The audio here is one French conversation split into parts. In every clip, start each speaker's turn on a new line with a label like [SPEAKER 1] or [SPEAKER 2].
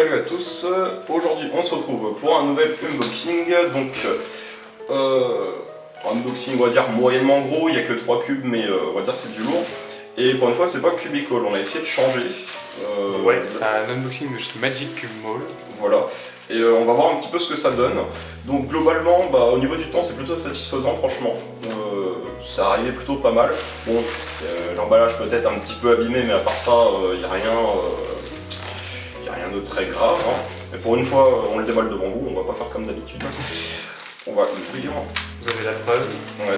[SPEAKER 1] Salut à tous, aujourd'hui on se retrouve pour un nouvel unboxing, donc un unboxing on va dire moyennement gros, il n'y a que 3 cubes mais on va dire c'est du lourd. Et pour une fois c'est pas Cubicle, on a essayé de changer.
[SPEAKER 2] Ouais, c'est un unboxing de chez Magic Cube Mall.
[SPEAKER 1] Voilà, et on va voir un petit peu ce que ça donne. Donc globalement, au niveau du temps c'est plutôt satisfaisant franchement. Ça arrivait plutôt pas mal. Bon, l'emballage peut-être un petit peu abîmé mais à part ça, il n'y a rien... rien de très grave, hein. Mais pour une fois, on le déballe devant vous, on va pas faire comme d'habitude. On va l'ouvrir.
[SPEAKER 2] Vous avez la preuve.
[SPEAKER 1] Ouais.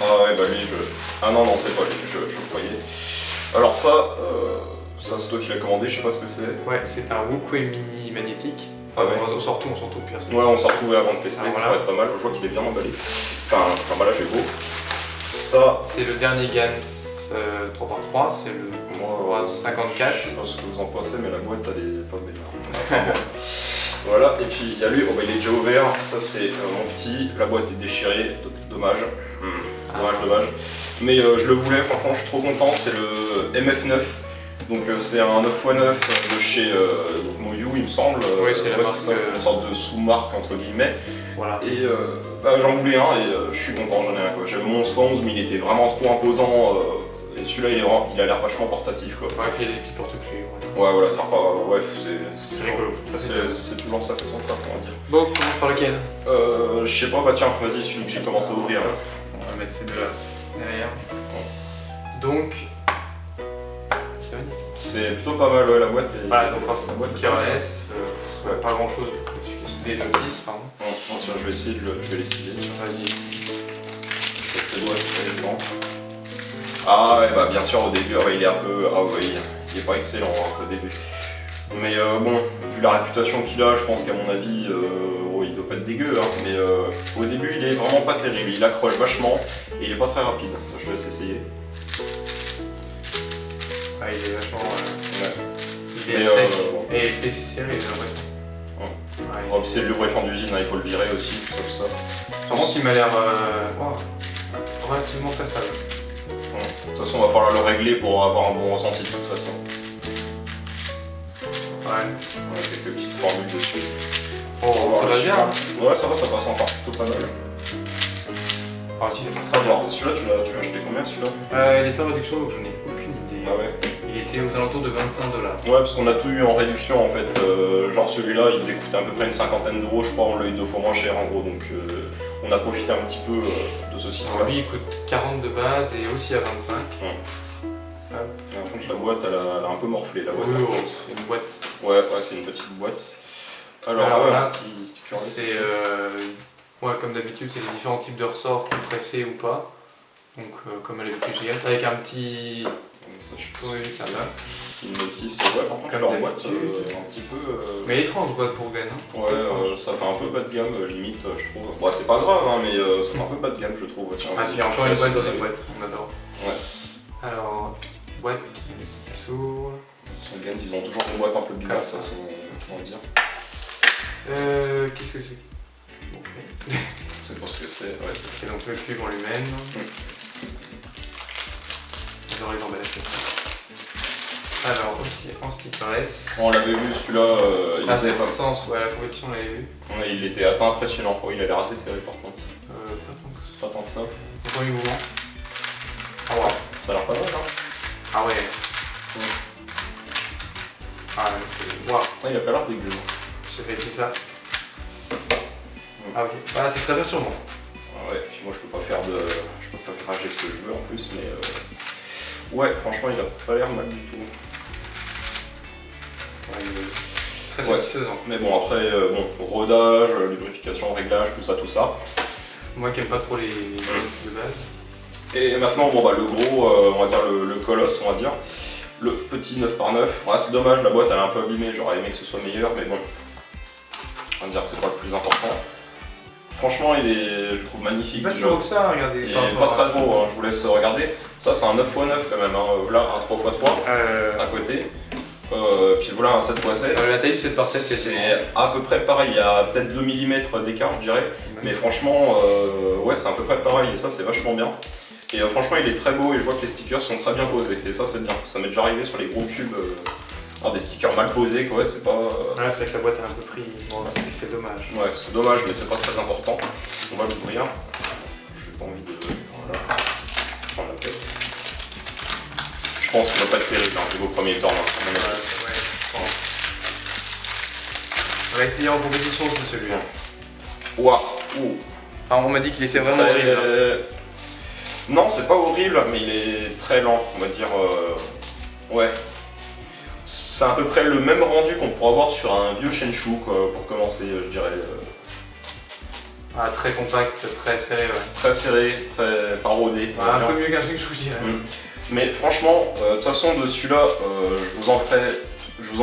[SPEAKER 1] Ah ouais, bah lui, Ah non, c'est pas lui, je le croyais. Alors ça, c'est toi qui l'as commandé, je sais pas ce que c'est.
[SPEAKER 2] Ouais, c'est un Wookiee mini magnétique.
[SPEAKER 1] Ah ouais.
[SPEAKER 2] On sort tout pire.
[SPEAKER 1] Ouais, on sort tout avant de tester,
[SPEAKER 2] alors,
[SPEAKER 1] ça
[SPEAKER 2] voilà.
[SPEAKER 1] va être pas mal. Je vois qu'il est bien emballé. Enfin, l'emballage est beau. Ça...
[SPEAKER 2] C'est le dernier GAN 3x3, c'est le 54.
[SPEAKER 1] Je sais pas ce que vous en pensez, mais la boîte elle est pas belle. Enfin, bon. Voilà, et puis il y a lui, il est déjà ouvert, ça c'est mon petit, la boîte est déchirée, dommage. Dommage. Mais je le voulais, franchement je suis trop content, c'est le MF9. Donc c'est un 9x9 de chez Moyu il me semble.
[SPEAKER 2] Oui, c'est la marque,
[SPEAKER 1] une sorte de sous-marque entre guillemets.
[SPEAKER 2] Voilà.
[SPEAKER 1] Et j'en voulais un et je suis content, j'en ai un quoi. J'avais mon 11x11 mais il était vraiment trop imposant. Et celui-là il a l'air vachement portatif quoi.
[SPEAKER 2] Ouais, puis il y a des petits porte-clés.
[SPEAKER 1] Ouais, voilà, ça repart. Ouais,
[SPEAKER 2] c'est rigolo.
[SPEAKER 1] C'est toujours ça façon de faire, on va dire.
[SPEAKER 2] Bon, on commence par lequel?
[SPEAKER 1] Je sais pas, bah tiens, vas-y, celui que j'ai commencé à ouvrir.
[SPEAKER 2] On va mettre ces deux-là derrière. Donc, c'est magnifique.
[SPEAKER 1] C'est plutôt pas mal, ouais, la boîte est.
[SPEAKER 2] Voilà, donc c'est
[SPEAKER 1] la
[SPEAKER 2] une
[SPEAKER 1] boîte
[SPEAKER 2] boîte careless, pas grand chose. Des notices, pardon.
[SPEAKER 1] Non, tiens, je vais essayer de je vais l'essayer.
[SPEAKER 2] Vas-y.
[SPEAKER 1] Cette boîte très lente. Ah ouais, bah bien sûr, au début, ouais, il est un peu. Ah ouais, il est pas excellent hein, au début. Mais bon, vu la réputation qu'il a, je pense qu'à mon avis, il doit pas être dégueu, hein, mais au début, il est vraiment pas terrible. Il accroche vachement et il est pas très rapide. Je vais essayer.
[SPEAKER 2] Ah, il est vachement.
[SPEAKER 1] Ouais.
[SPEAKER 2] Il est sec et serré, j'ai l'impression.
[SPEAKER 1] Ouais. Ouais, c'est le lubrifiant d'usine, hein, il faut le virer aussi, tout ça.
[SPEAKER 2] Par contre, il m'a l'air relativement très stable.
[SPEAKER 1] Ouais. De toute façon, on va falloir le régler pour avoir un bon ressenti de toute façon.
[SPEAKER 2] Ouais.
[SPEAKER 1] On a quelques petites formules dessus.
[SPEAKER 2] Oh, ça va bien. Hein.
[SPEAKER 1] Ouais, ça va, ça passe encore plutôt pas mal.
[SPEAKER 2] Ah, si, ça passe
[SPEAKER 1] Ah,
[SPEAKER 2] très bien.
[SPEAKER 1] celui-là, tu l'as acheté combien celui-là?
[SPEAKER 2] Il était en réduction, donc j'en ai aucune idée.
[SPEAKER 1] Ah ouais.
[SPEAKER 2] Il était aux alentours de 25 $.
[SPEAKER 1] Ouais, parce qu'on a tout eu en réduction en fait. Genre celui-là, il devait coûter à peu près une cinquantaine d'euros, je crois, on l'a eu 2 fois moins cher en gros, donc on a profité un petit peu de ce site-là.
[SPEAKER 2] Alors lui, il coûte 40 de base et aussi à 25.
[SPEAKER 1] Ouais. Par contre, la boîte, elle a un peu morflé, la boîte.
[SPEAKER 2] C'est une boîte.
[SPEAKER 1] Ouais, c'est une petite boîte. Alors
[SPEAKER 2] là,
[SPEAKER 1] un sticker.
[SPEAKER 2] C'est ouais, comme d'habitude, c'est les différents types de ressorts compressés ou pas. Donc, comme à l'habitude, j'ai avec un petit. Oui, ça va.
[SPEAKER 1] Une notice, ouais, par contre, leur boîte, un petit peu.
[SPEAKER 2] Mais étrange boîte pour GAN. Hein,
[SPEAKER 1] ouais, ça fait un peu bas de gamme, limite, je trouve. Bon, c'est pas grave, hein, mais ça fait un peu bas de gamme, je trouve. Tiens,
[SPEAKER 2] ah, puis encore une boîte dans une boîte, on adore.
[SPEAKER 1] Ouais.
[SPEAKER 2] Alors, boîte qui s'ouvre.
[SPEAKER 1] Sur GAN, ils ont toujours une boîte un peu bizarre, ça, comment dire.
[SPEAKER 2] Qu'est-ce que c'est? Ok.
[SPEAKER 1] C'est pour ce que c'est, ouais.
[SPEAKER 2] Et donc le cube en lui-même. J'adore les emballages. Alors aussi en stickerless.
[SPEAKER 1] On l'avait vu celui-là, il
[SPEAKER 2] la
[SPEAKER 1] était
[SPEAKER 2] sens, ouais, la compétition on l'avait vu.
[SPEAKER 1] Ouais, il était assez impressionnant, oui, il a l'air assez serré par contre.
[SPEAKER 2] Pas
[SPEAKER 1] Pas tant que ça.
[SPEAKER 2] Premier mouvement. Ah ouais.
[SPEAKER 1] Ça a l'air pas mal, hein.
[SPEAKER 2] Ah ouais. Ah c'est. Waouh.
[SPEAKER 1] Il a pas l'air dégueu.
[SPEAKER 2] J'ai fait ça. Ah ok. Ah c'est très perturbant.
[SPEAKER 1] Ah ouais, puis moi je peux pas faire rager ce que je veux en plus, mais ouais, franchement il a pas l'air mal du tout.
[SPEAKER 2] Ouais, il est très satisfaisant.
[SPEAKER 1] Mais bon après, rodage, lubrification, réglage, tout ça.
[SPEAKER 2] Moi qui aime pas trop les de base. Et
[SPEAKER 1] maintenant le gros, on va dire le colosse, on va dire. Le petit 9x9. Ouais, c'est dommage, la boîte elle est un peu abîmée, j'aurais aimé que ce soit meilleur, mais bon. On va dire c'est pas le plus important. Franchement, je le trouve magnifique.
[SPEAKER 2] Il est pas si gros que ça, regardez.
[SPEAKER 1] Il est pas très gros, hein, je vous laisse regarder. Ça, c'est un 9x9 quand même. Hein. Là, un 3x3 à côté. Puis voilà, un 7x7.
[SPEAKER 2] La taille du 7x7,
[SPEAKER 1] c'est à peu près pareil. Il y a peut-être 2 mm d'écart, je dirais. Mais franchement, ouais, c'est à peu près pareil. Et ça, c'est vachement bien. Et franchement il est très beau et je vois que les stickers sont très bien posés. Et ça c'est bien, ça m'est déjà arrivé sur les gros cubes. Alors des stickers mal posés quoi, c'est pas...
[SPEAKER 2] Là c'est vrai que la boîte est un peu pris, bon, c'est dommage.
[SPEAKER 1] Ouais, c'est dommage mais c'est pas très important. On va l'ouvrir. J'ai pas envie de... Voilà. Prendre la tête. Je pense qu'il va pas être terrible, hein, c'est vos premiers temps.
[SPEAKER 2] On va essayer en compétition aussi celui-là.
[SPEAKER 1] Waouh.
[SPEAKER 2] Alors on m'a dit qu'il était vraiment horrible.
[SPEAKER 1] Non, c'est pas horrible, mais il est très lent, on va dire. Ouais. C'est à peu près le même rendu qu'on pourrait avoir sur un vieux Shenshu, quoi, pour commencer, je dirais.
[SPEAKER 2] Ah, très compact, très serré, ouais.
[SPEAKER 1] Très serré, très parodé.
[SPEAKER 2] Ouais, un peu mieux qu'un Shenshu, je dirais.
[SPEAKER 1] Mais franchement, de toute façon, de celui-là, je vous en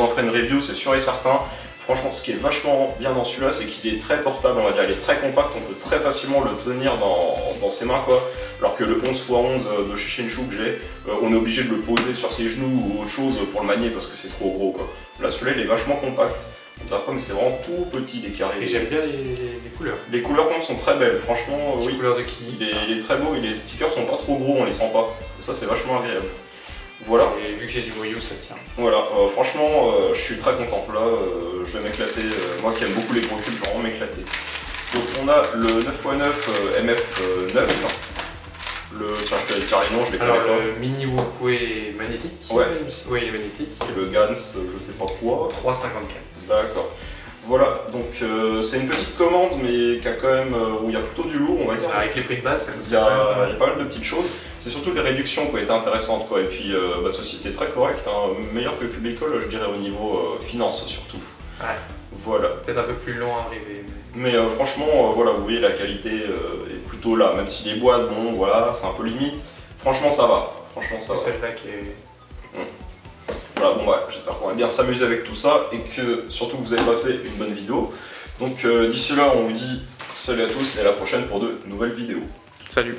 [SPEAKER 1] ferai une review, c'est sûr et certain. Franchement, ce qui est vachement bien dans celui-là, c'est qu'il est très portable, on va dire. Il est très compact, on peut très facilement le tenir dans ses mains, quoi. Alors que le 11x11 de chez Shenshu que j'ai, on est obligé de le poser sur ses genoux ou autre chose pour le manier parce que c'est trop gros, quoi. Là, celui-là, il est vachement compact. On dirait pas, mais c'est vraiment tout petit, des carrés.
[SPEAKER 2] Et j'aime bien les couleurs.
[SPEAKER 1] Les couleurs, contre, sont très belles, franchement, oui.
[SPEAKER 2] Les couleurs de qui
[SPEAKER 1] il est très beau, et les stickers sont pas trop gros, on les sent pas. Et ça, c'est vachement agréable. Voilà.
[SPEAKER 2] Et vu que j'ai du moyou, ça tient.
[SPEAKER 1] Voilà, franchement, je suis très content. Là, je vais m'éclater. Moi qui aime beaucoup les gros cubes, je vais vraiment m'éclater. Donc, on a le 9x9 MF9. Tiens, je te dire les noms, je les connais pas.
[SPEAKER 2] Alors, le Mini Walkway magnétique.
[SPEAKER 1] Ouais.
[SPEAKER 2] Oui, il est magnétique.
[SPEAKER 1] Et le Gans, je sais pas quoi.
[SPEAKER 2] 3,54.
[SPEAKER 1] D'accord. Voilà, donc c'est une petite commande, mais qui a quand même, où il y a plutôt du lourd, on va dire.
[SPEAKER 2] Avec les prix de base, ça coûte
[SPEAKER 1] il y a pas mal de petites choses. C'est surtout les réductions qui ont été intéressantes, quoi. Et puis, société très correcte, hein, meilleure que Cubicle, je dirais au niveau finance surtout.
[SPEAKER 2] Ouais.
[SPEAKER 1] Voilà.
[SPEAKER 2] Peut-être un peu plus long à arriver.
[SPEAKER 1] Mais franchement, voilà, vous voyez, la qualité est plutôt là. Même si les boîtes, bon, voilà, c'est un peu limite. Franchement, ça va. Franchement, ça va.
[SPEAKER 2] C'est celle-là qui est...
[SPEAKER 1] Voilà, bon, ouais, j'espère qu'on va bien s'amuser avec tout ça et que surtout vous avez passé une bonne vidéo. Donc d'ici là, on vous dit salut à tous et à la prochaine pour de nouvelles vidéos.
[SPEAKER 2] Salut.